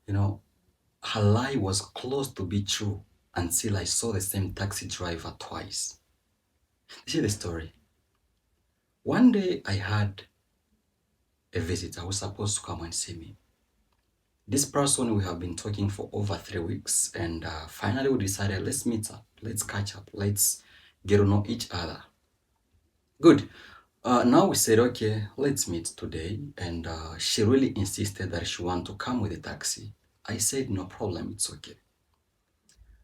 You know, her lie was close to be true until I saw the same taxi driver twice. You see the story? One day I had a visitor who was supposed to come and see me. This person we have been talking for over 3 weeks, and finally we decided let's meet up, let's catch up, let's get to know each other. Good. Now we said, okay, let's meet today. And she really insisted that she want to come with a taxi. I said, no problem, it's okay.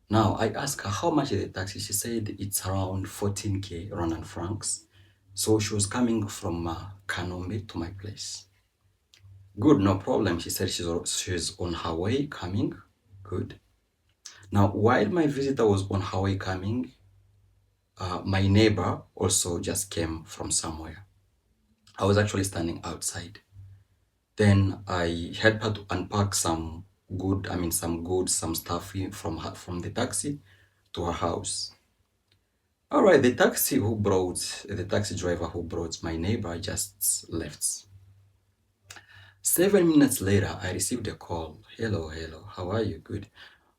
Now I asked her how much is the taxi. She said it's around 14K Rwandan francs. So she was coming from Kanombe to my place. Good, no problem. She said she's on her way coming. Good. Now, while my visitor was on her way coming, my neighbor also just came from somewhere. I was actually standing outside. Then I helped her to unpack some goods, some stuff from the taxi to her house. All right, the taxi driver who brought my neighbor just left. 7 minutes later, I received a call. Hello, hello, how are you? Good.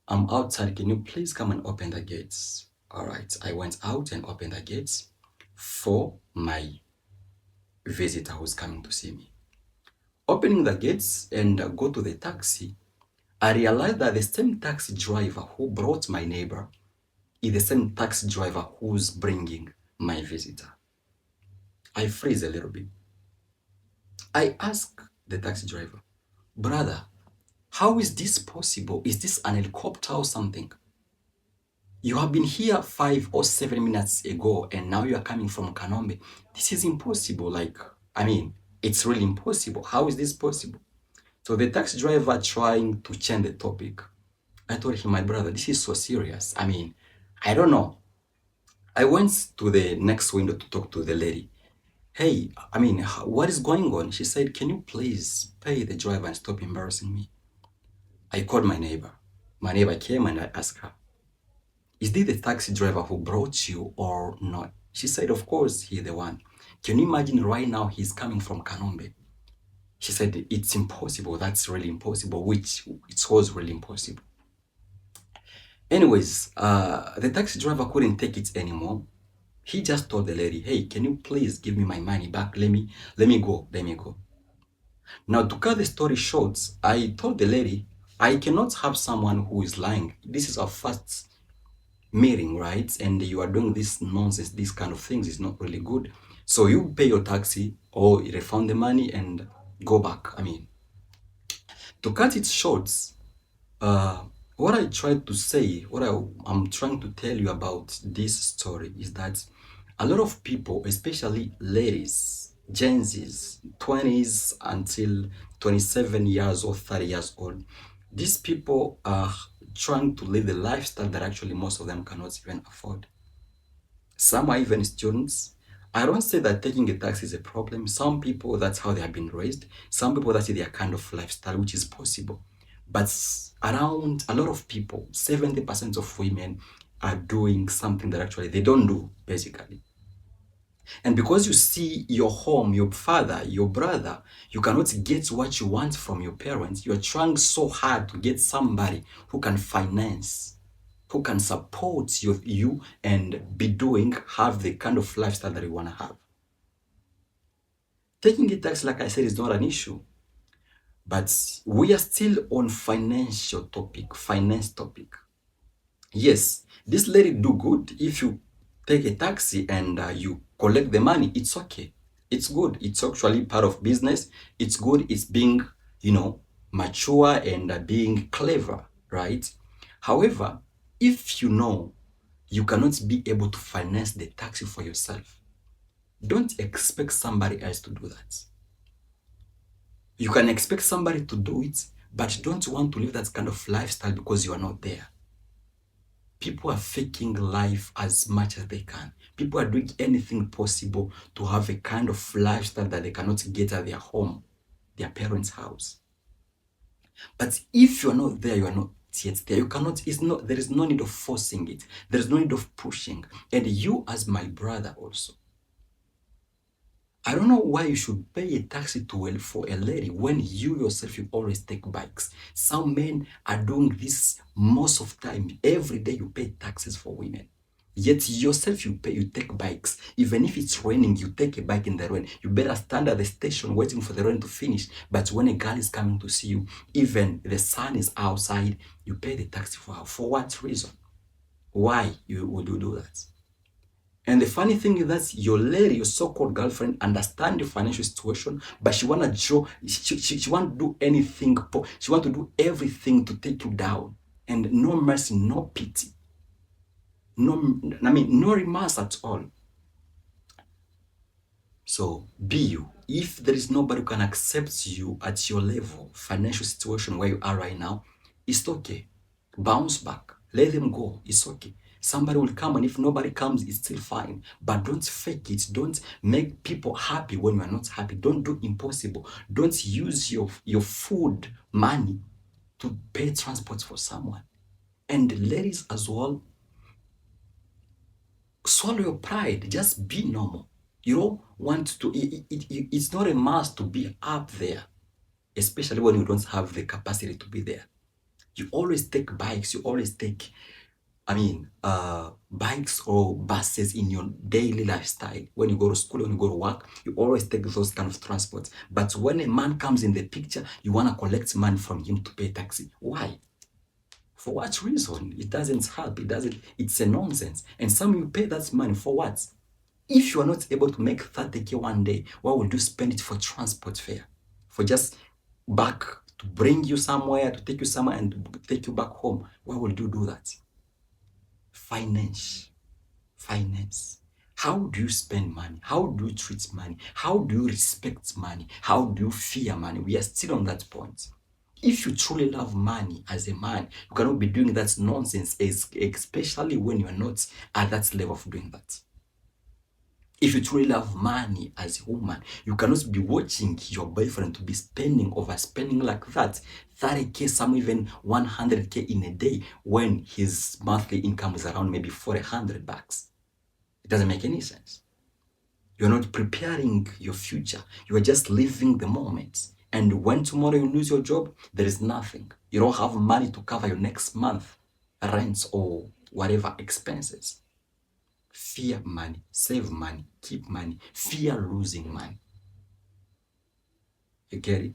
I'm outside. Can you please come and open the gates? All right, I went out and opened the gates for my visitor who's coming to see me. Opening the gates and go to the taxi, I realized that the same taxi driver who brought my neighbor is the same taxi driver who's bringing my visitor. I freeze a little bit. I ask the taxi driver, brother, how is this possible? Is this an helicopter or something? You have been here 5 or 7 minutes ago and now you are coming from Kanombe. This is impossible. It's really impossible. How is this possible? So the taxi driver trying to change the topic. I told him, my brother, this is so serious. I don't know. I went to the next window to talk to the lady. Hey, what is going on? She said, can you please pay the driver and stop embarrassing me? I called my neighbor. My neighbor came and I asked her, is this the taxi driver who brought you or not? She said, of course, he's the one. Can you imagine right now he's coming from Kanombe? She said, it's impossible. That's really impossible, which it was really impossible. Anyways, the taxi driver couldn't take it anymore. He just told the lady, hey, can you please give me my money back? Let me go. Now, to cut the story short, I told the lady, I cannot have someone who is lying. This is our first meeting, right? And you are doing this nonsense, these kind of things is not really good. So you pay your taxi or you refund the money and go back. To cut it short, what I tried to say, I'm trying to tell you about this story is that a lot of people, especially ladies, Gen Zs, 20s until 27 years or 30 years old, these people are trying to live the lifestyle that actually most of them cannot even afford. Some are even students. I don't say that taking a taxi is a problem. Some people, that's how they have been raised. Some people, that's their kind of lifestyle, which is possible. But around a lot of people, 70% of women are doing something that actually they don't do, basically. And because you see your home, your father, your brother, you cannot get what you want from your parents. You're trying so hard to get somebody who can finance, who can support you and have the kind of lifestyle that you want to have. Taking a tax, like I said, is not an issue. But we are still on finance topic. Yes, this lady do good. If you take a taxi and you collect the money, it's okay. It's good. It's actually part of business. It's good. It's being, mature and being clever, right? However, if you know you cannot be able to finance the taxi for yourself, don't expect somebody else to do that. You can expect somebody to do it, but don't want to live that kind of lifestyle because you are not there. People are faking life as much as they can. People are doing anything possible to have a kind of lifestyle that they cannot get at their home, their parents' house. But if you're not there, you are not yet there. There is no need of forcing it. There is no need of pushing. And you as my brother also, I don't know why you should pay a taxi for a lady when you yourself you always take bikes. Some men are doing this most of the time. Every day you pay taxes for women. Yet yourself you take bikes. Even if it's raining, you take a bike in the rain. You better stand at the station waiting for the rain to finish. But when a girl is coming to see you, even the sun is outside, you pay the taxi for her. For what reason? Why would you do that? And the funny thing is that your lady, your so-called girlfriend, understand your financial situation, but she wanna show, she want to do anything, she want to do everything to take you down. And no mercy, no pity. No, I mean, no remorse at all. So be you. If there is nobody who can accept you at your level, financial situation where you are right now, it's okay. Bounce back. Let them go. It's okay. Somebody will come, and if nobody comes, it's still fine. But don't fake it. Don't make people happy when you are not happy. Don't do impossible. Don't use your food money to pay transport for someone. And ladies as well, swallow your pride. Just be normal. You don't want to, it's not a must to be up there, especially when you don't have the capacity to be there. You always take bikes, you always take, bikes or buses in your daily lifestyle. When you go to school, when you go to work, you always take those kind of transports. But when a man comes in the picture, you want to collect money from him to pay taxi. Why? For what reason? It doesn't help. It's a nonsense. And some you pay that money for what? If you are not able to make 30K one day, why would you spend it for transport fare? For just back to bring you somewhere, to take you somewhere and to take you back home. Why would you do that? Finance. Finance. How do you spend money? How do you treat money? How do you respect money? How do you fear money? We are still on that point. If you truly love money as a man, you cannot be doing that nonsense, especially when you are not at that level of doing that. If you truly love money as a woman, you cannot be watching your boyfriend to be overspending like that. 30K, some even 100K in a day when his monthly income is around maybe $400. It doesn't make any sense. You're not preparing your future. You are just living the moment. And when tomorrow you lose your job, there is nothing. You don't have money to cover your next month rents or whatever expenses. Fear money, save money, keep money, fear losing money. You get it?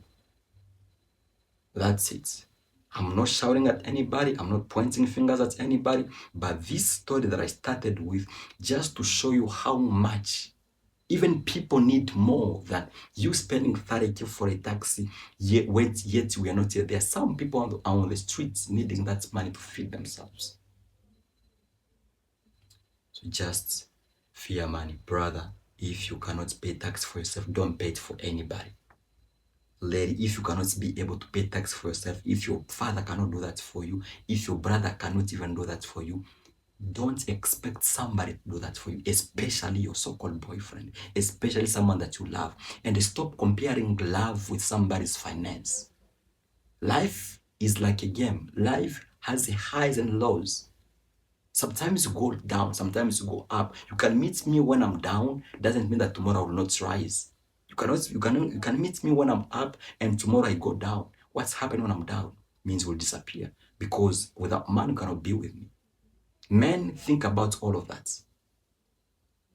That's it. I'm not shouting at anybody, I'm not pointing fingers at anybody, but this story that I started with, just to show you how much even people need more than you spending 30K for a taxi, yet we are not here. There are some people on the streets needing that money to feed themselves. So just fear money. Brother, if you cannot pay tax for yourself, don't pay it for anybody. Lady, if you cannot be able to pay tax for yourself, if your father cannot do that for you, if your brother cannot even do that for you, don't expect somebody to do that for you, especially your so-called boyfriend, especially someone that you love. And stop comparing love with somebody's finance. Life is like a game. Life has highs and lows. Sometimes you go down, sometimes you go up. You can meet me when I'm down, doesn't mean that tomorrow I will not rise. You can meet me when I'm up and tomorrow I go down. What's happening when I'm down means will disappear, because without man you cannot be with me. Men think about all of that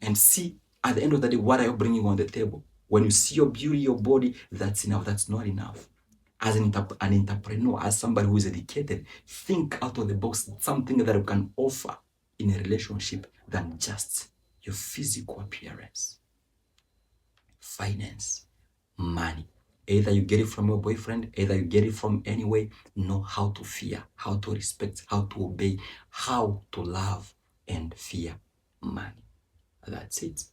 and see at the end of the day, what are you bringing on the table? When you see your beauty, your body, that's enough. That's not enough. As an entrepreneur, as somebody who is educated, think out of the box, something that you can offer in a relationship than just your physical appearance. Finance, money. Either you get it from your boyfriend, either you get it from anywhere. Know how to fear, how to respect, how to obey, how to love and fear money. That's it.